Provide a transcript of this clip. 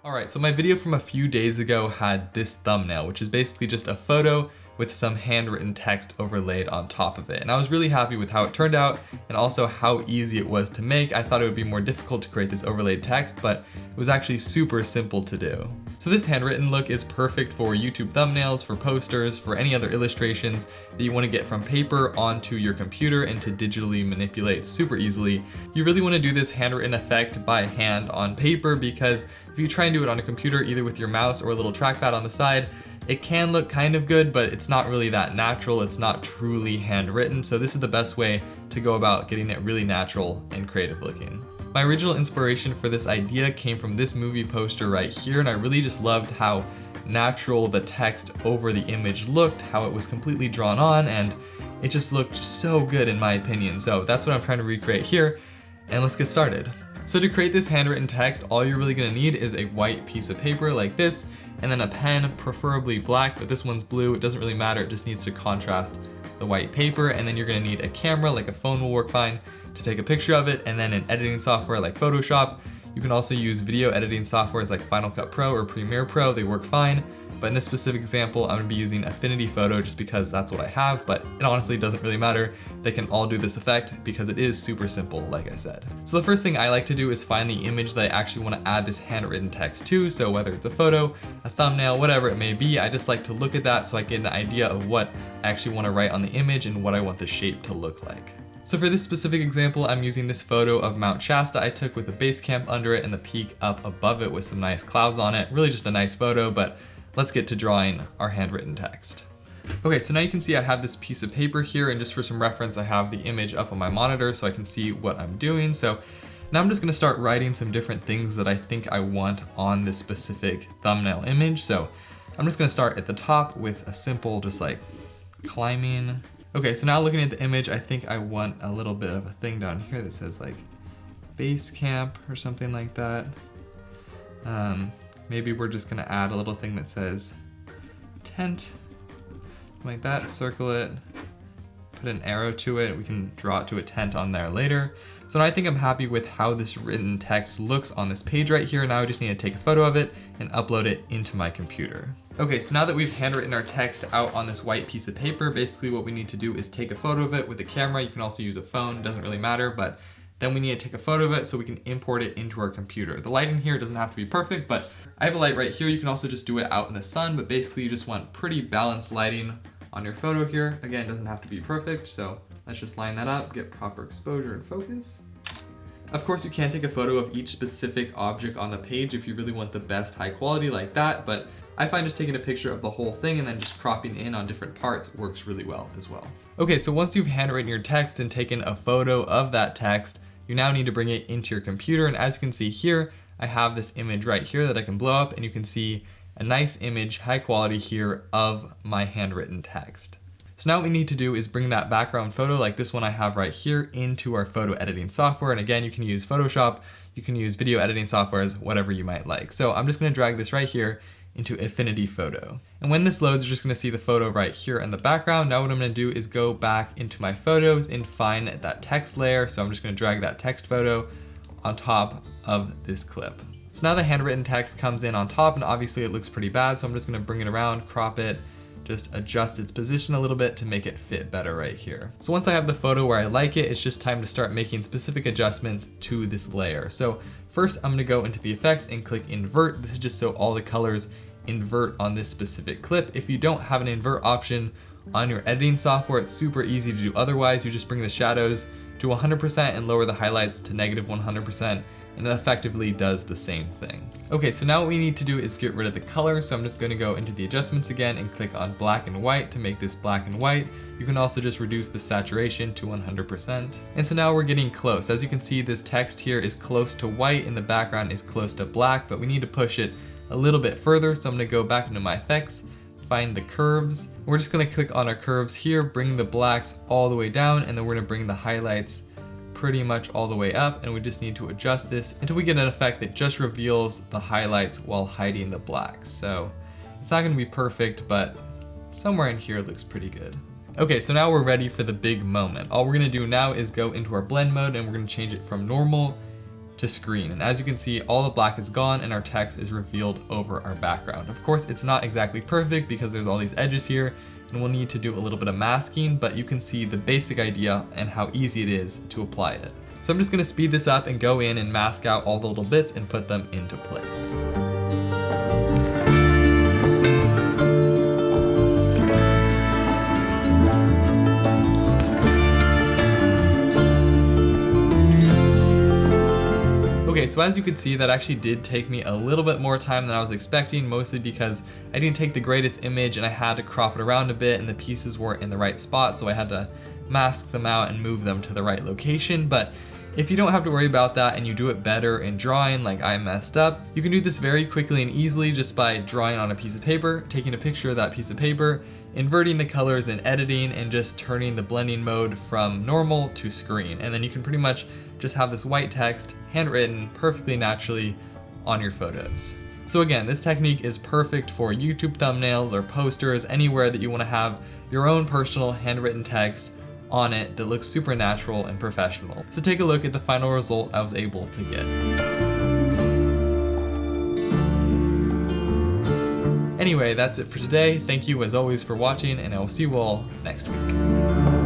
Alright, so my video from a few days ago had this thumbnail, which is basically just a photo with some handwritten text overlaid on top of it. And I was really happy with how it turned out and also how easy it was to make. I thought it would be more difficult to create this overlaid text, but it was actually super simple to do. So this handwritten look is perfect for YouTube thumbnails, for posters, for any other illustrations that you want to get from paper onto your computer and to digitally manipulate super easily. You really want to do this handwritten effect by hand on paper, because if you try and do it on a computer, either with your mouse or a little trackpad on the side, it can look kind of good, but it's not really that natural. It's not truly handwritten. So this is the best way to go about getting it really natural and creative looking. My original inspiration for this idea came from this movie poster right here, and I really just loved how natural the text over the image looked, how it was completely drawn on, and it just looked so good in my opinion. So that's what I'm trying to recreate here, and let's get started. So to create this handwritten text, all you're really gonna need is a white piece of paper like this, and then a pen, preferably black, but this one's blue. It doesn't really matter, it just needs to contrast the white paper. And then you're gonna need a camera, like a phone will work fine, to take a picture of it, and then an editing software like Photoshop. You can also use video editing softwares like Final Cut Pro or Premiere Pro, they work fine. But in this specific example, I'm gonna be using Affinity Photo just because that's what I have, but it honestly doesn't really matter. They can all do this effect because it is super simple, like I said. So the first thing I like to do is find the image that I actually wanna add this handwritten text to. So whether it's a photo, a thumbnail, whatever it may be, I just like to look at that so I get an idea of what I actually wanna write on the image and what I want the shape to look like. So for this specific example, I'm using this photo of Mount Shasta I took with a base camp under it and the peak up above it with some nice clouds on it. Really just a nice photo, but let's get to drawing our handwritten text. Okay, so now you can see I have this piece of paper here, and just for some reference, I have the image up on my monitor so I can see what I'm doing. So now I'm just gonna start writing some different things that I think I want on this specific thumbnail image. So I'm just gonna start at the top with a simple, just like climbing. Okay, so now looking at the image, I think I want a little bit of a thing down here that says like base camp or something like that. Maybe we're just gonna add a little thing that says tent, like that, circle it, put an arrow to it. We can draw it to a tent on there later. So now I think I'm happy with how this written text looks on this page right here. Now I just need to take a photo of it and upload it into my computer. Okay, so now that we've handwritten our text out on this white piece of paper, basically what we need to do is take a photo of it with a camera. You can also use a phone, doesn't really matter, but then we need to take a photo of it so we can import it into our computer. The lighting here doesn't have to be perfect, but I have a light right here. You can also just do it out in the sun, but basically you just want pretty balanced lighting on your photo here. Again, it doesn't have to be perfect, so let's just line that up, get proper exposure and focus. Of course, you can take a photo of each specific object on the page if you really want the best high quality like that, but I find just taking a picture of the whole thing and then just cropping in on different parts works really well as well. Okay, so once you've handwritten your text and taken a photo of that text, you now need to bring it into your computer. And as you can see here, I have this image right here that I can blow up, and you can see a nice image, high quality here, of my handwritten text. So now what we need to do is bring that background photo, like this one I have right here, into our photo editing software. And again, you can use Photoshop, you can use video editing softwares, whatever you might like. So I'm just gonna drag this right here into Affinity Photo. And when this loads, you're just gonna see the photo right here in the background. Now what I'm gonna do is go back into my photos and find that text layer. So I'm just gonna drag that text photo on top of this clip. So now the handwritten text comes in on top, and obviously it looks pretty bad. So I'm just gonna bring it around, crop it, just adjust its position a little bit to make it fit better right here. So once I have the photo where I like it, it's just time to start making specific adjustments to this layer. So first I'm gonna go into the effects and click invert. This is just so all the colors invert on this specific clip. If you don't have an invert option on your editing software, it's super easy to do otherwise. You just bring the shadows to 100% and lower the highlights to -100%, and it effectively does the same thing. Okay, so now what we need to do is get rid of the color. So I'm just gonna go into the adjustments again and click on black and white to make this black and white. You can also just reduce the saturation to 100%. And so now we're getting close. As you can see, this text here is close to white and the background is close to black, but we need to push it a little bit further. So I'm gonna go back into my effects, find the curves. We're just gonna click on our curves here, bring the blacks all the way down, and then we're gonna bring the highlights pretty much all the way up, and we just need to adjust this until we get an effect that just reveals the highlights while hiding the blacks. So it's not gonna be perfect, but somewhere in here it looks pretty good. Okay, so now we're ready for the big moment. All we're gonna do now is go into our blend mode, and we're gonna change it from normal to screen. And as you can see, all the black is gone and our text is revealed over our background. Of course, it's not exactly perfect because there's all these edges here and we'll need to do a little bit of masking, but you can see the basic idea and how easy it is to apply it. So I'm just gonna speed this up and go in and mask out all the little bits and put them into place. Okay, so as you can see, that actually did take me a little bit more time than I was expecting, mostly because I didn't take the greatest image and I had to crop it around a bit and the pieces weren't in the right spot, so I had to mask them out and move them to the right location. But if you don't have to worry about that and you do it better in drawing like I messed up, you can do this very quickly and easily just by drawing on a piece of paper, taking a picture of that piece of paper, inverting the colors in editing, and just turning the blending mode from normal to screen. And then you can pretty much just have this white text, handwritten perfectly naturally on your photos. So again, this technique is perfect for YouTube thumbnails or posters, anywhere that you want to have your own personal handwritten text on it that looks super natural and professional. So take a look at the final result I was able to get. Anyway, that's it for today. Thank you as always for watching, and I will see you all next week.